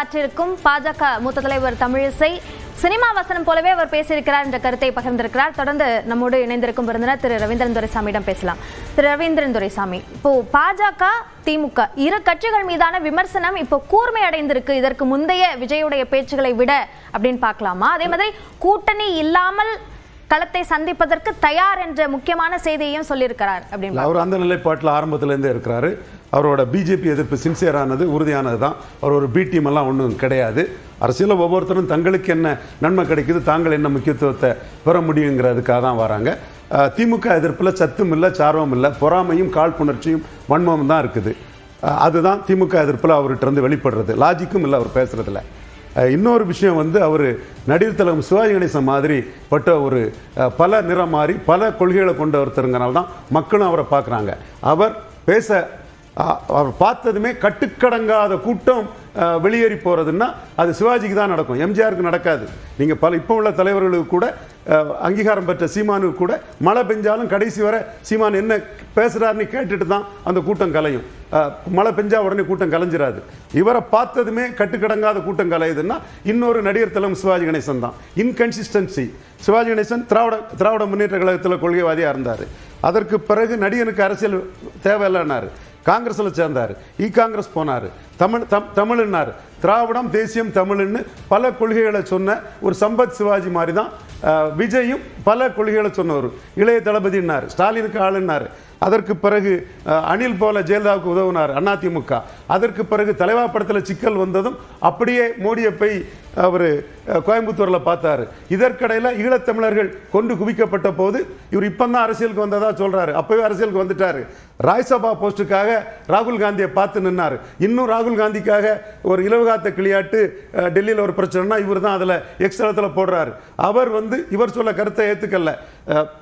உரையாற்றிருக்கும் பாஜக மூத்த தலைவர் தமிழிசை சினிமா வசனம் போலவே அவர் பேசியிருக்கிறார் என்ற கருத்தை பகிர்ந்திருக்கிறார். தொடர்ந்து நம்மோடு இணைந்திருக்கும் விருந்தினர் திரு ரவீந்திரன் துரைசாமியிடம் பேசலாம். திரு ரவீந்திரன் துரைசாமி, இப்போ பாஜக திமுக இரு கட்சிகள் மீதான விமர்சனம் இப்போ கூர்மை அடைந்திருக்கு இதற்கு முந்தைய விஜயுடைய பேச்சுகளை விட அப்படின்னு பார்க்கலாமா? அதே மாதிரி கூட்டணி இல்லாமல் களத்தை சந்திப்பதற்கு தயார் என்ற முக்கியமான செய்தியையும் சொல்லியிருக்கிறார். அப்படின்னு அவர் அந்த நிலைப்பாட்டில் ஆரம்பத்திலேருந்தே இருக்கிறாரு. அவரோட பிஜேபி எதிர்ப்பு சின்சியரானது, உறுதியானது தான். அவர் ஒரு பி டீம் எல்லாம் ஒன்றும் கிடையாது. அரசியலில் ஒவ்வொருத்தரும் தங்களுக்கு என்ன நன்மை கிடைக்குது, தாங்கள் என்ன முக்கியத்துவத்தை பெற முடியுங்கிறதுக்காக தான் வராங்க. திமுக எதிர்ப்பில் சத்தும் இல்லை, சார்வம் இல்லை, பொறாமையும் காழ்ப்புணர்ச்சியும் வன்மமும் தான் இருக்குது. அதுதான் திமுக எதிர்ப்பில் அவர்கிட்ட இருந்து வெளிப்படுறது. லாஜிக்கும் இல்லை அவர் பேசுறதுல. இன்னொரு விஷயம் அவர் நடிகர் தலைவர் சிவாஜி கணேசன் மாதிரி பட்ட ஒரு பல நிறம் மாறி பல கொள்கைகளை கொண்டு ஒருத்தருங்கனால தான் மக்களும் அவரை பார்க்குறாங்க. அவர் அவர் பார்த்ததுமே கட்டுக்கடங்காத கூட்டம் வெளியேறி போகிறதுன்னா அது சிவாஜிக்கு தான் நடக்கும், எம்ஜிஆருக்கு நடக்காது. நீங்கள் இப்போ உள்ள தலைவர்களுக்கு கூட அங்கீகாரம் பெற்ற சீமானுக்கு கூட மழை பெஞ்சாலும் கடைசி வரை சீமான் என்ன பேசுகிறாருன்னு கேட்டுட்டு தான் அந்த கூட்டம் கலையும். மழை பெஞ்சா உடனே கூட்டம் கலைஞ்சிடாது. இவரை பார்த்ததுமே கட்டுக்கடங்காத கூட்டம் கலையுதுன்னா இன்னொரு நடிகர் தலைவர் சிவாஜி கணேசன் தான். இன்கன்சிஸ்டன்சி. சிவாஜி கணேசன் திராவிட முன்னேற்ற கழகத்தில் கொள்கைவாதியாக இருந்தார். அதற்கு பிறகு நடிகனுக்கு அரசியல் தேவையில்லைன்னாரு. காங்கிரஸில் சேர்ந்தார், காங்கிரஸ் போனார், தமிழ்னார், திராவிடம் தேசியம் தமிழ்னு பல கொள்கைகளை சொன்ன ஒரு சம்பத் சிவாஜி மாதிரி தான் விஜயும் பல கொள்கைகளை சொன்னவர். இளைய தளபதினார், ஸ்டாலினுக்கு ஆளுன்னார். அதற்கு பிறகு அணில் போல ஜெயலலிதாவுக்கு உதவுனார் அதிமுக. அதற்கு பிறகு தலைவா படத்தில் சிக்கல் வந்ததும் அப்படியே மோடியை போய் அவர் கோயம்புத்தூரில் பார்த்தாரு. இதற்கிடையில் ஈழத்தமிழர்கள் கொண்டு குவிக்கப்பட்ட போது இவர் இப்போதான் அரசியலுக்கு வந்ததா சொல்றாரு. அப்பவே அரசியலுக்கு வந்துட்டாரு. ராஜ்சபா போஸ்டுக்காக ராகுல் காந்தியை பார்த்து நின்னார். இன்னும் ராகுல் காந்திக்காக ஒரு இலவகாத்த கிளியாட்டு டெல்லியில் ஒரு பிரச்சனைனா இவர் தான் அதில் எக்ஸ்தலத்தில் போடுறாரு. அவர் இவர் சொல்ல கருத்தை ஏற்றுக்கல.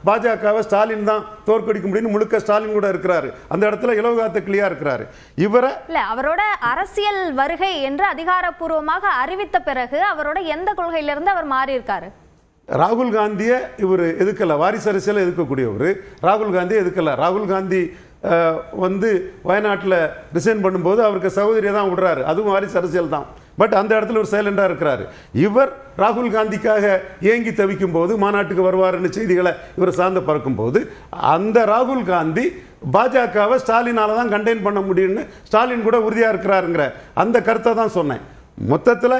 பாஜகவை ஸ்டாலின் தான் தோற்கடிக்க முடியும்னு முழுக்க ஸ்டாலின் கூட இருக்கிறாரு. அந்த இடத்துல இலவகாத்த கிளியா இருக்கிறாரு. இவரை அவரோட அரசியல் வருகை என்று அதிகாரப்பூர்வமாக அறிவித்த பிறகு அவரோட எந்த கொள்கையிலிருந்து அவர் மாறி இருக்காரு? ராகுல் காந்தியை இவர் எதுக்கல, வாரிசு அரசியலை எதுக்கக்கூடியவர். ராகுல் காந்தியை எதுக்கல. ராகுல் காந்தி வயநாட்டில் ரிசைன் பண்ணும்போது அவருக்கு சகோதரியை தான் விடுறாரு. அதுவும் வாரிசு அரசியல் தான். பட் அந்த இடத்துல ஒரு சைலண்டா இருக்கிறாரு. இவர் ராகுல் காந்திக்காக ஏங்கி தவிக்கும் போது மாநாட்டுக்கு வருவார்னு செய்திகளை இவர் சார்ந்து பறக்கும் போது அந்த ராகுல் காந்தி பாஜகவை ஸ்டாலினால தான் கண்டெயின் பண்ண முடியும்னு ஸ்டாலின் கூட உறுதியா இருக்கிறாருங்கிற அந்த கருத்தை தான் சொன்னேன். மொத்தத்தில்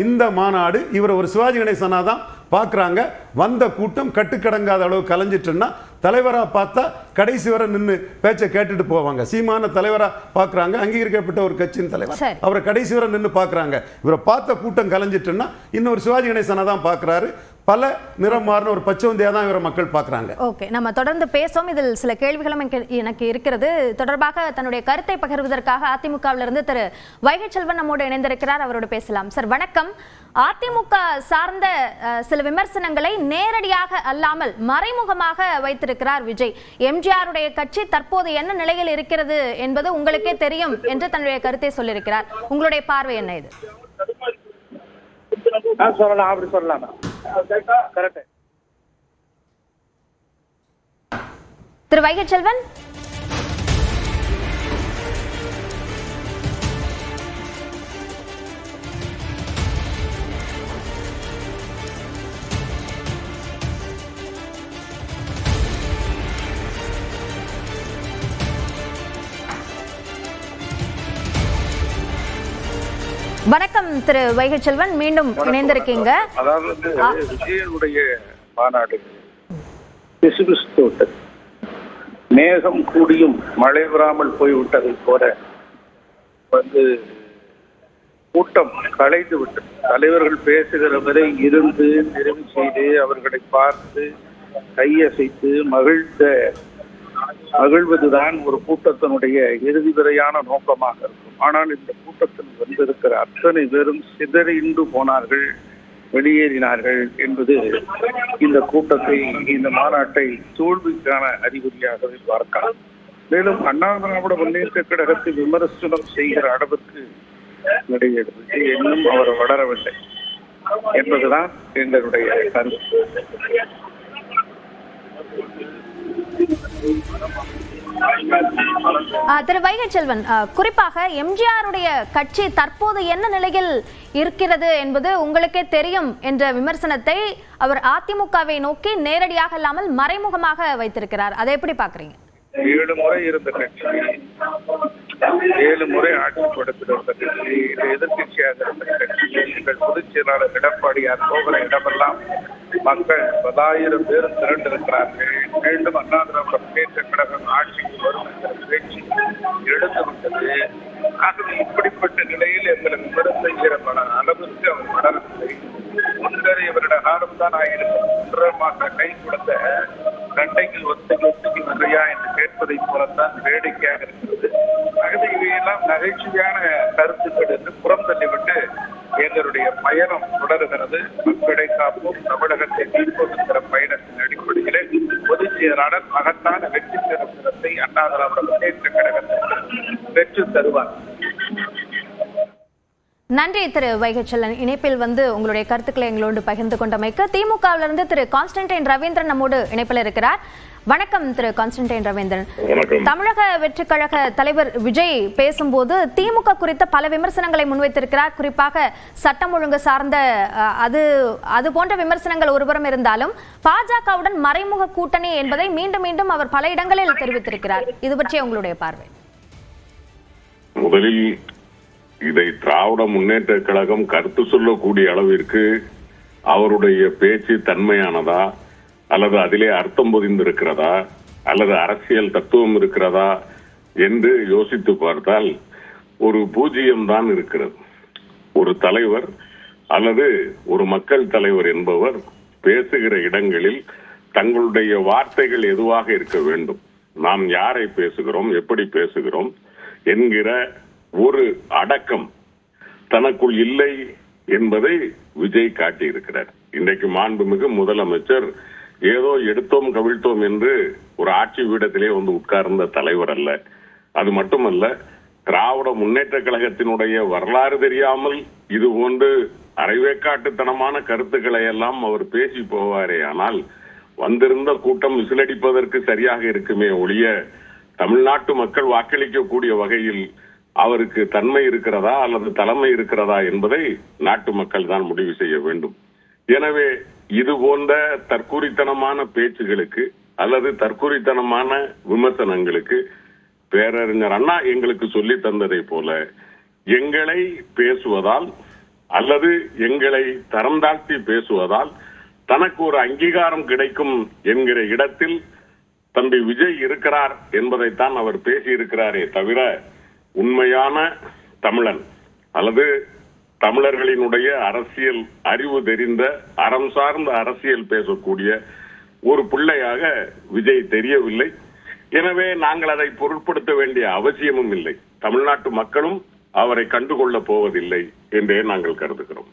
இந்த மாநாடு இவர் ஒரு சிவாஜி கணேசனா தான் பார்க்குறாங்க. வந்த கூட்டம் கட்டுக்கடங்காத அளவு கலைஞ்சிட்டுன்னா தலைவராக பார்த்தா கடைசி வரை நின்று பேச்சை கேட்டுட்டு போவாங்க. சீமான தலைவராக பார்க்குறாங்க, அங்கீகரிக்கப்பட்ட ஒரு கட்சியின் தலைவர். அவரை கடைசி வரை நின்று பார்க்குறாங்க. இவரை பார்த்த கூட்டம் கலைஞ்சிட்டுன்னா இன்னொரு சிவாஜி கணேசனை தான் பார்க்குறாரு. பல நிறம் மாறின ஒரு பச்சவந்தியா தான் இவரை மக்கள் பார்க்குறாங்க. ஓகே, நம்ம தொடர்ந்து பேசுவோம். இதில் சில கேள்விகளும் எனக்கு இருக்கிறது. தொடர்பாக தன்னுடைய கருத்தை பகிர்வதற்காக அதிமுகவிலிருந்து திரு வைகை செல்வன் நம்மோடு இணைந்திருக்கிறார். அவரோடு பேசலாம். சார் வணக்கம். அதிமுக சார்ந்த சில விமர்சனங்களை நேரடியாக அல்லாமல் மறைமுகமாக வைத்திருக்கிறார் விஜய். எம்ஜிஆருடைய கட்சி தற்போது என்ன நிலையில் இருக்கிறது என்பது உங்களுக்கே தெரியும் என்று தன்னுடைய கருத்தை சொல்லியிருக்கிறார். உங்களுடைய பார்வை என்ன இது? திரு வைகை செல்வன், வணக்கம். திரு வைகை செல்வன் மீண்டும் இணைந்திருக்கீங்க. அதாவது விஜயனுடைய மாநாடு மேகம் கூடியும் மழை வராமல் போய்விட்டதை போல கூட்டம் கலைந்து விட்டது. தலைவர்கள் பேசுகிற வரை இருந்து நிறைவு செய்து அவர்களை பார்த்து கையசைத்து மகிழ்வதுதான் ஒரு கூட்டத்தினுடைய இறுதி வரையான நோக்கமாக இருக்கும். ஆனால் இந்த கூட்டத்தில் வந்திருக்கிற அத்தனை பேரும் சிதறிண்டு போனார்கள், வெளியேறினார்கள் என்பது இந்த கூட்டத்தை, இந்த மாநாட்டை தோல்விக்கான அறிகுறியாகவே பார்க்கலாம். மேலும் அண்ணா திராவிட முன்னேற்ற கழகத்தை விமர்சனம் செய்கிற அளவுக்கு நடிகர் விஜய் இன்னும் அவர் வளரவில்லை என்பதுதான் எங்களுடைய கருத்து. திரு வைகை செல்வன், குறிப்பாக எம்ஜிஆருடைய கட்சி தற்போது என்ன நிலையில் இருக்கிறது என்பது உங்களுக்கே தெரியும் என்ற விமர்சனத்தை அவர் அதிமுகவை நோக்கி நேரடியாக இல்லாமல் மறைமுகமாக வைத்திருக்கிறார். அதை எப்படி பாக்குறீங்க? 7 முறை இருந்த கட்சி, 7 முறை ஆட்சி படத்தில் இருந்த கட்சி, எதிர்கட்சியாக இருந்த கட்சி, எங்கள் பொதுச் செயலாளர் எடப்பாடியார் போகிற இடமெல்லாம் மக்கள் 10,000 பேர் திரண்டிருக்கிறார்கள். மீண்டும் அண்ணா திராவிட முன்னேற்ற கழகம் ஆட்சிக்கு வரும் என்ற பேச்சு எடுத்துவிட்டது. ஆகவே இப்படிப்பட்ட நிலையில் எங்களுக்கு விமர்சனம் செய்கிற அளவிற்கு அவர் வளரவில்லை. 1.5 வருட காலம் தான் ஆகியிருக்கும். 1.5 மாத கை கொடுத்த கண்டைகள் ஒத்துக்கு வரையா என்று கேட்பதை போலத்தான் வேடிக்கையாக இருக்கிறது. ஆகவே இவையெல்லாம் நகைச்சுவையான கருத்துக்கள் என்று புறம் தள்ளிவிட்டு எங்களுடைய பயணம் தொடர்கிறது. மக்களை காப்போம், தமிழகத்தை மீட்போம் என்கிற பயணத்தின் அடிப்படையிலே பொதுச் செயலாளர் மகத்தான வெற்றி சிறப்பிடத்தை அண்ணா திராவிட முன்னேற்ற கழகத்திற்கு பெற்று தருவார். நன்றி திரு வைகை செல்வன். இணைப்பில் உங்களுடைய கருத்துக்களை எங்களோடு பகிர்ந்து கொண்டமைக்கு. திமுகவிலிருந்து திரு கான்ஸ்டன்டைன் ரவீந்திரன் நம்மோடு இணைப்பில் இருக்கிறார். வணக்கம் திரு கான்ஸ்டன்டைன் ரவீந்திரன். தமிழக வெற்றி கழக தலைவர் விஜய் பேசும்போது திமுக குறித்த பல விமர்சனங்களை முன்வைத்திருக்கிறார். குறிப்பாக சட்டம் ஒழுங்கு சார்ந்த அது போன்ற விமர்சனங்கள் ஒருபுறம் இருந்தாலும் பாஜகவுடன் மறைமுக கூட்டணி என்பதை மீண்டும் மீண்டும் அவர் பல இடங்களில் தெரிவித்திருக்கிறார். இது பற்றிய உங்களுடைய பார்வை? முதலில் இதை திராவிட முன்னேற்ற கழகம் கருத்து சொல்லக்கூடிய அளவிற்கு அவருடைய பேச்சு தன்மையானதா, அல்லது அதிலே அர்த்தம் பொதிந்திருக்கிறதா, அல்லது அரசியல் தத்துவம் இருக்கிறதா என்று யோசித்து பார்த்தால் ஒரு பூஜ்ஜியம்தான் இருக்கிறது. ஒரு தலைவர் அல்லது ஒரு மக்கள் தலைவர் என்பவர் பேசுகிற இடங்களில் தங்களுடைய வார்த்தைகள் எதுவாக இருக்க வேண்டும், நாம் யாரை பேசுகிறோம், எப்படி பேசுகிறோம் என்கிற ஒரு அடக்கம் தனக்குள் இல்லை என்பதை விஜய் காட்டியிருக்கிறார். இன்றைக்கு மாண்புமிகு முதலமைச்சர் ஏதோ எடுத்தோம் கவிழ்த்தோம் என்று ஒரு ஆட்சி பீடத்திலே உட்கார்ந்த தலைவர் அல்ல. அது மட்டுமல்ல, திராவிட முன்னேற்ற கழகத்தினுடைய வரலாறு தெரியாமல் இது போன்று அரைவேக்காட்டுத்தனமான கருத்துக்களை எல்லாம் அவர் பேசி போவாரே, ஆனால் வந்திருந்த கூட்டம் விசிலடிப்பதற்கு சரியாக இருக்குமே ஒழிய தமிழ்நாட்டு மக்கள் வாக்களிக்கக்கூடிய வகையில் அவருக்கு தன்மை இருக்கிறதா அல்லது தலைமை இருக்கிறதா என்பதை நாட்டு மக்கள் தான் முடிவு செய்ய வேண்டும். எனவே இது போன்ற தற்குறித்தனமான பேச்சுகளுக்கு அல்லது தற்குறித்தனமான விமர்சனங்களுக்கு பேரறிஞர் அண்ணா எங்களுக்கு சொல்லி தந்ததை போல எங்களை பேசுவதால் அல்லது எங்களை தரம் தாழ்த்தி பேசுவதால் தனக்கு ஒரு அங்கீகாரம் கிடைக்கும் என்கிற இடத்தில் தம்பி விஜய் இருக்கிறார் என்பதைத்தான் அவர் பேசியிருக்கிறாரே தவிர உண்மையான தமிழன் அல்லது தமிழர்களினுடைய அரசியல் அறிவு தெரிந்த அறம் சார்ந்த அரசியல் பேசக்கூடிய ஒரு பிள்ளையாக விஜய் தெரியவில்லை. எனவே நாங்கள் அதை பொருட்படுத்த வேண்டிய அவசியமும் இல்லை. தமிழ்நாட்டு மக்களும் அவரை கண்டுகொள்ளப் போவதில்லை என்றே நாங்கள் கருதுகிறோம்.